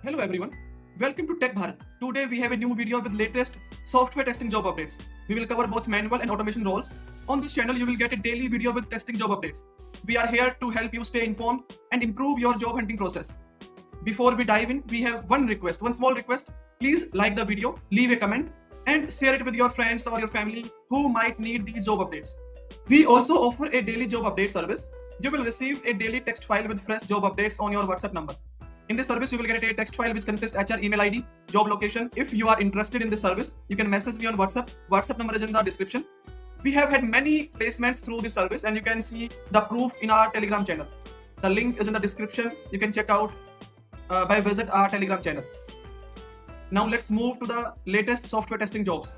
Hello everyone, welcome to Tech Bharat. Today we have a new video with latest software testing job updates. We will cover both manual and automation roles. On this channel you will get a daily video with testing job updates. We are here to help you stay informed and improve your job hunting process. Before we dive in, we have one small request. Please like the video, leave a comment and share it with your friends or your family who might need these job updates. We also offer a daily job update service. You will receive a daily text file with fresh job updates on your WhatsApp number. In this service, you will get a text file which consists HR email ID, job location. If you are interested in this service, you can message me on WhatsApp. WhatsApp number is in the description. We have had many placements through this service and you can see the proof in our Telegram channel. The link is in the description. You can check out by visit our Telegram channel. Now let's move to the latest software testing jobs.